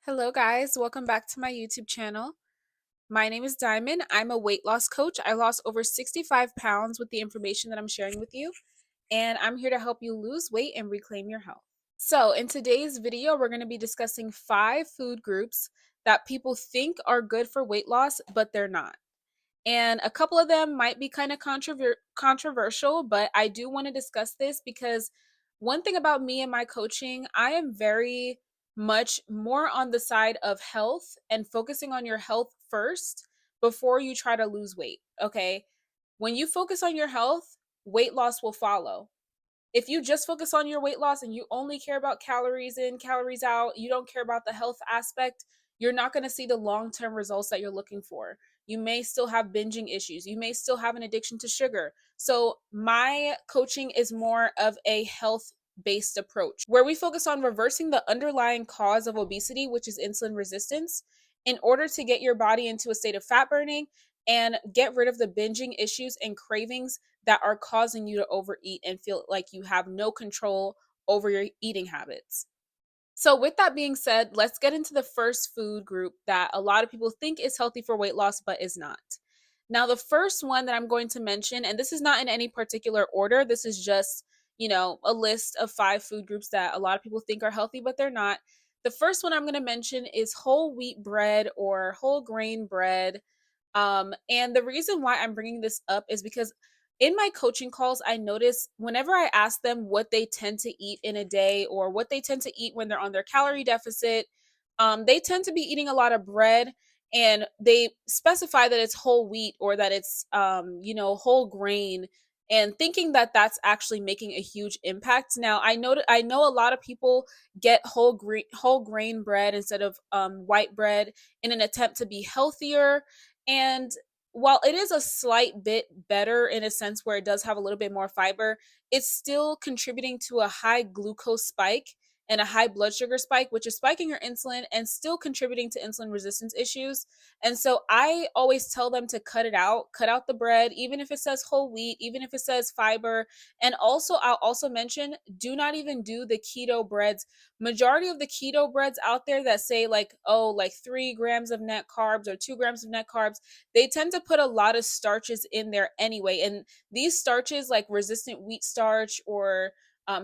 Hello, guys. Welcome back to my YouTube channel. My name is Diamond. I'm a weight loss coach. I lost over 65 pounds with the information that I'm sharing with you, and I'm here to help you lose weight and reclaim your health. So, in today's video, we're going to be discussing 5 food groups that people think are good for weight loss, but they're not. And a couple of them might be kind of controversial, but I do want to discuss this because one thing about me and my coaching, I am very much more on the side of health and focusing on your health first before you try to lose weight. Okay. When you focus on your health, weight loss will follow. If you just focus on your weight loss and you only care about calories in, calories out, you don't care about the health aspect, you're not going to see the long term results that you're looking for. You may still have binging issues. You may still have an addiction to sugar. So, my coaching is more of a health based approach where we focus on reversing the underlying cause of obesity, which is insulin resistance, in order to get your body into a state of fat burning and get rid of the binging issues and cravings that are causing you to overeat and feel like you have no control over your eating habits. So, with that being said, let's get into the first food group that a lot of people think is healthy for weight loss, but is not. Now, the first one that I'm going to mention, and this is not in any particular order, this is just, a list of 5 food groups that a lot of people think are healthy, but they're not. The first one I'm going to mention is whole wheat bread or whole grain bread. And the reason why I'm bringing this up is because in my coaching calls, I notice whenever I ask them what they tend to eat in a day or what they tend to eat when they're on their calorie deficit, they tend to be eating a lot of bread, and they specify that it's whole wheat or that it's, whole grain, and thinking that that's actually making a huge impact. Now, I know a lot of people get whole grain bread instead of white bread in an attempt to be healthier, and while it is a slight bit better in a sense where it does have a little bit more fiber, it's still contributing to a high glucose spike and a high blood sugar spike, which is spiking your insulin and still contributing to insulin resistance issues. And so I always tell them to cut out the bread, even if it says whole wheat, even if it says fiber. And also, I'll also mention, do not even do the keto breads. Majority of the keto breads out there that say like, oh, like 3 grams of net carbs or 2 grams of net carbs, they tend to put a lot of starches in there anyway. And these starches, like resistant wheat starch or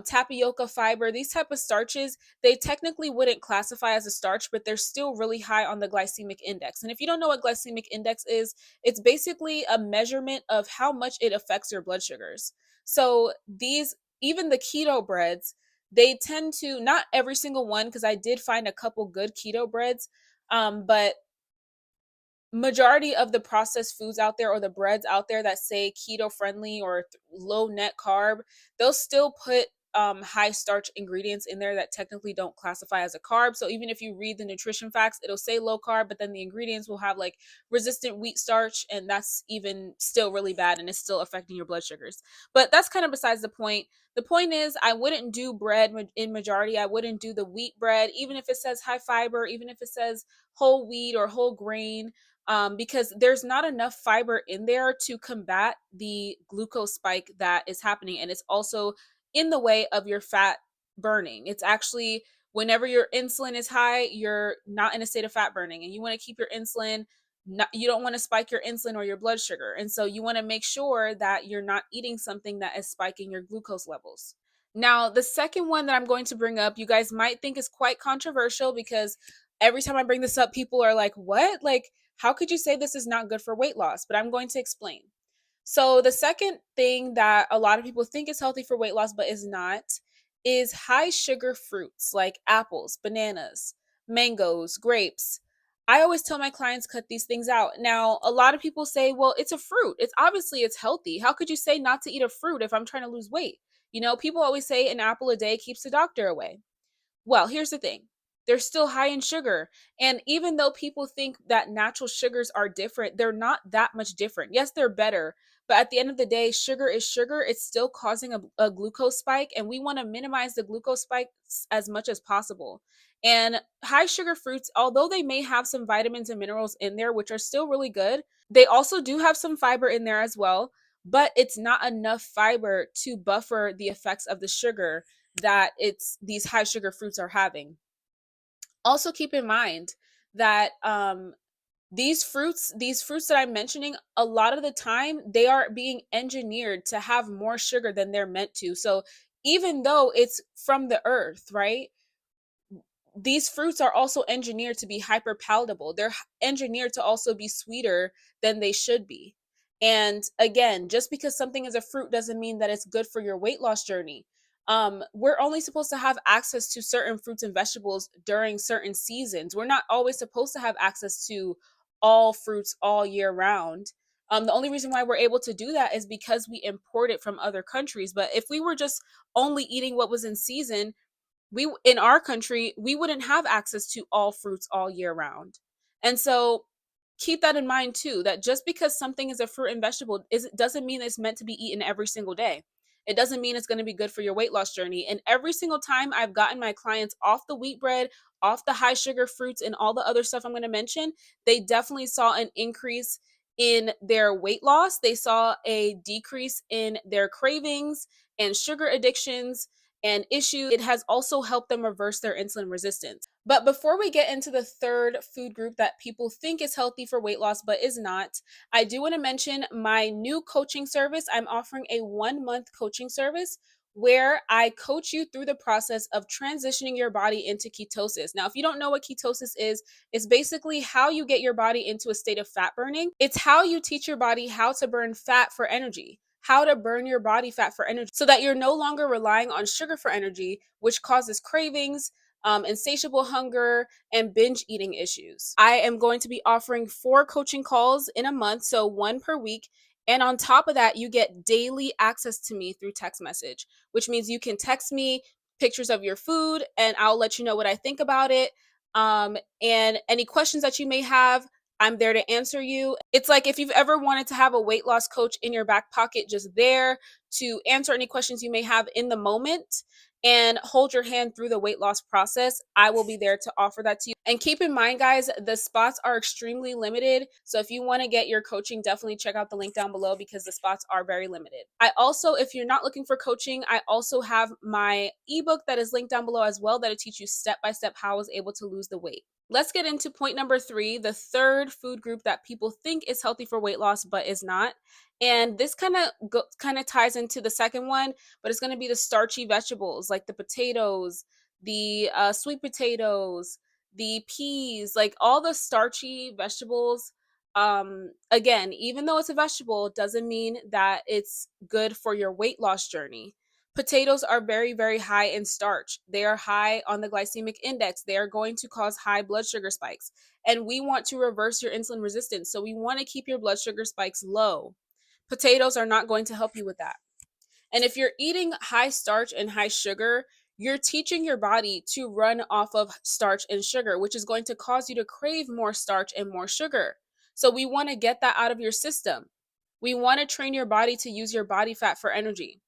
tapioca fiber, these type of starches, they technically wouldn't classify as a starch, but they're still really high on the glycemic index. And if you don't know what glycemic index is, it's basically a measurement of how much it affects your blood sugars. So these, even the keto breads, they tend to, not every single one, because I did find a couple good keto breads, but majority of the processed foods out there or the breads out there that say keto friendly or low net carb, they'll still put high starch ingredients in there that technically don't classify as a carb. So even if you read the nutrition facts, it'll say low carb, but then the ingredients will have like resistant wheat starch, and that's even still really bad and it's still affecting your blood sugars. But that's kind of besides the point. The point is, I wouldn't do bread in majority. I wouldn't do the wheat bread, even if it says high fiber, even if it says whole wheat or whole grain, because there's not enough fiber in there to combat the glucose spike that is happening. And it's also in the way of your fat burning. It's actually, whenever your insulin is high, you're not in a state of fat burning, and you want to keep your insulin. You don't want to spike your insulin or your blood sugar. And so you want to make sure that you're not eating something that is spiking your glucose levels. Now, the second one that I'm going to bring up, you guys might think is quite controversial because every time I bring this up, people are like, what? Like, how could you say this is not good for weight loss? But I'm going to explain. So, the second thing that a lot of people think is healthy for weight loss but is not is high sugar fruits like apples, bananas, mangoes, grapes. I always tell my clients cut these things out. Now, a lot of people say, "Well, it's a fruit. It's obviously it's healthy. How could you say not to eat a fruit if I'm trying to lose weight?" People always say an apple a day keeps the doctor away. Well, here's the thing. They're still high in sugar. And even though people think that natural sugars are different, they're not that much different. Yes, they're better. But at the end of the day, sugar is sugar. It's still causing a glucose spike. And we want to minimize the glucose spikes as much as possible. And high sugar fruits, although they may have some vitamins and minerals in there, which are still really good, they also do have some fiber in there as well. But it's not enough fiber to buffer the effects of the sugar that it's these high sugar fruits are having. Also keep in mind that these fruits that I'm mentioning, a lot of the time they are being engineered to have more sugar than they're meant to. So even though it's from the earth, right, these fruits are also engineered to be hyper palatable. They're engineered to also be sweeter than they should be. And again, just because something is a fruit doesn't mean that it's good for your weight loss journey. We're only supposed to have access to certain fruits and vegetables during certain seasons. We're not always supposed to have access to all fruits all year round. The only reason why we're able to do that is because we import it from other countries. But if we were just only eating what was in season, we in our country we wouldn't have access to all fruits all year round. And so keep that in mind too, that just because something is a fruit and vegetable doesn't mean it's meant to be eaten every single day. It doesn't mean it's going to be good for your weight loss journey. And every single time I've gotten my clients off the wheat bread, off the high sugar fruits and all the other stuff I'm going to mention, they definitely saw an increase in their weight loss. They saw a decrease in their cravings and sugar addictions and issues. It has also helped them reverse their insulin resistance. But before we get into the third food group that people think is healthy for weight loss but is not, I do want to mention my new coaching service. I'm offering a 1 month coaching service where I coach you through the process of transitioning your body into ketosis. Now, if you don't know what ketosis is, it's basically how you get your body into a state of fat burning. It's how you teach your body how to burn fat for energy, how to burn your body fat for energy so that you're no longer relying on sugar for energy, which causes cravings, insatiable hunger, and binge eating issues. I am going to be offering 4 coaching calls in a month, so 1 per week. And on top of that, you get daily access to me through text message, which means you can text me pictures of your food and I'll let you know what I think about it. And any questions that you may have, I'm there to answer you. It's like if you've ever wanted to have a weight loss coach in your back pocket, just there to answer any questions you may have in the moment and hold your hand through the weight loss process, I will be there to offer that to you. And keep in mind, guys, the spots are extremely limited. So if you want to get your coaching, definitely check out the link down below because the spots are very limited. I also, if you're not looking for coaching, I also have my ebook that is linked down below as well that'll teach you step by step how I was able to lose the weight. Let's get into point number 3, the third food group that people think is healthy for weight loss but is not. And this kind of ties into the second one, but it's going to be the starchy vegetables like the potatoes, the sweet potatoes, the peas, like all the starchy vegetables. Again, even though it's a vegetable, doesn't mean that it's good for your weight loss journey. Potatoes are very, very high in starch. They are high on the glycemic index. They are going to cause high blood sugar spikes. And we want to reverse your insulin resistance. So we want to keep your blood sugar spikes low. Potatoes are not going to help you with that. And if you're eating high starch and high sugar, you're teaching your body to run off of starch and sugar, which is going to cause you to crave more starch and more sugar. So we want to get that out of your system. We want to train your body to use your body fat for energy.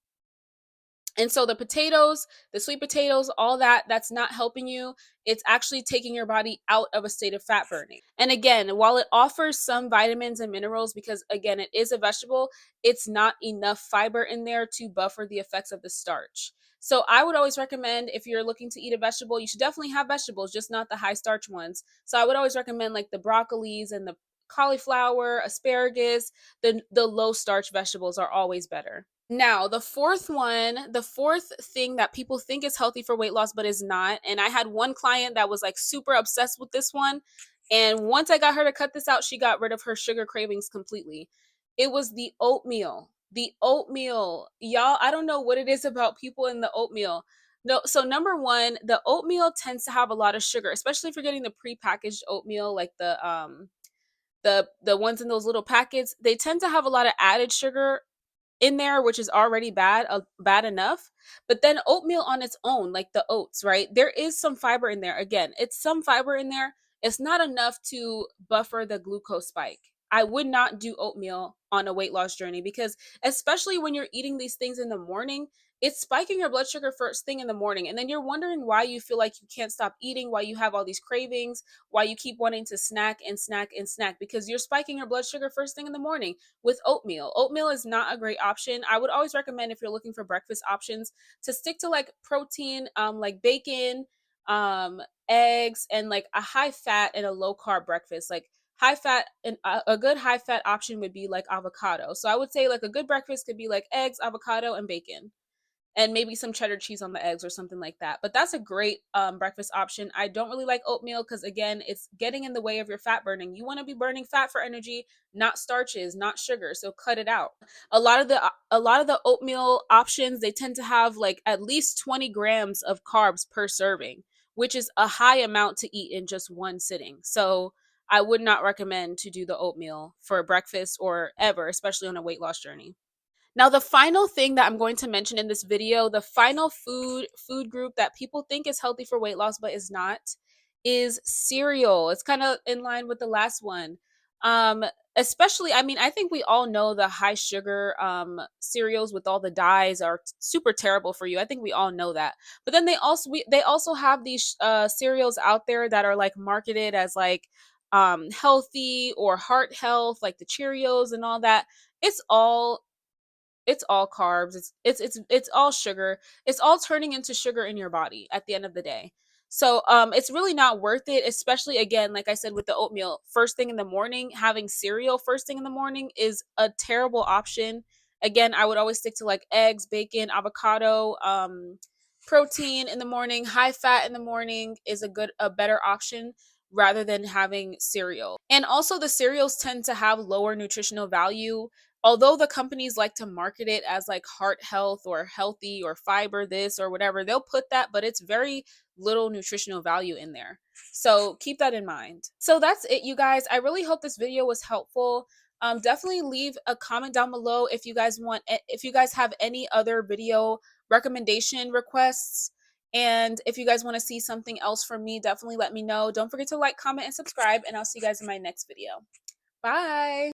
And so the potatoes, the sweet potatoes, all that, that's not helping you. It's actually taking your body out of a state of fat burning. And again, while it offers some vitamins and minerals, because again, it is a vegetable, it's not enough fiber in there to buffer the effects of the starch. So I would always recommend, if you're looking to eat a vegetable, you should definitely have vegetables, just not the high starch ones. So I would always recommend like the broccolis and the cauliflower, asparagus, the low starch vegetables are always better. Now, the fourth thing that people think is healthy for weight loss but is not. And I had one client that was like super obsessed with this one. And once I got her to cut this out, she got rid of her sugar cravings completely. It was the oatmeal. The oatmeal. Y'all, I don't know what it is about people in the oatmeal. No, so number one, the oatmeal tends to have a lot of sugar, especially if you're getting the prepackaged oatmeal, like the ones in those little packets. They tend to have a lot of added sugar in there, which is already bad enough. But then oatmeal on its own, like the oats, right? There is some fiber in there. Again, it's some fiber in there. It's not enough to buffer the glucose spike. I would not do oatmeal on a weight loss journey because, especially when you're eating these things in the morning, it's spiking your blood sugar first thing in the morning. And then you're wondering why you feel like you can't stop eating, why you have all these cravings, why you keep wanting to snack and snack and snack, because you're spiking your blood sugar first thing in the morning with oatmeal. Oatmeal is not a great option. I would always recommend, if you're looking for breakfast options, to stick to like protein, like bacon, eggs, and like a high fat and a low carb breakfast. Like high fat and a good high fat option would be like avocado. So I would say like a good breakfast could be like eggs, avocado, and bacon, and maybe some cheddar cheese on the eggs or something like that. But that's a great breakfast option. I don't really like oatmeal because again, it's getting in the way of your fat burning. You want to be burning fat for energy, not starches, not sugar. So cut it out. A lot of the oatmeal options, they tend to have like at least 20 grams of carbs per serving, which is a high amount to eat in just one sitting. So I would not recommend to do the oatmeal for breakfast or ever, especially on a weight loss journey. Now, the final thing that I'm going to mention in this video, the final food group that people think is healthy for weight loss but is not, is cereal. It's kind of in line with the last one. Um, Especially, I mean, I think we all know the high sugar cereals with all the dyes are super terrible for you. I think we all know that. But then they also have these cereals out there that are like marketed as like healthy or heart health, like the Cheerios and all that. It's all carbs. It's all sugar. It's all turning into sugar in your body at the end of the day. So it's really not worth it, especially again, like I said with the oatmeal, first thing in the morning, having cereal first thing in the morning is a terrible option. Again, I would always stick to like eggs, bacon, avocado, protein in the morning, high fat in the morning is a better option rather than having cereal. And also the cereals tend to have lower nutritional value, although the companies like to market it as like heart health or healthy or fiber this or whatever. They'll put that, but it's very little nutritional value in there. So keep that in mind. So that's it, you guys. I really hope this video was helpful. Definitely leave a comment down below if you guys have any other video recommendation requests. And if you guys want to see something else from me, definitely let me know. Don't forget to like, comment, and subscribe, and I'll see you guys in my next video. Bye.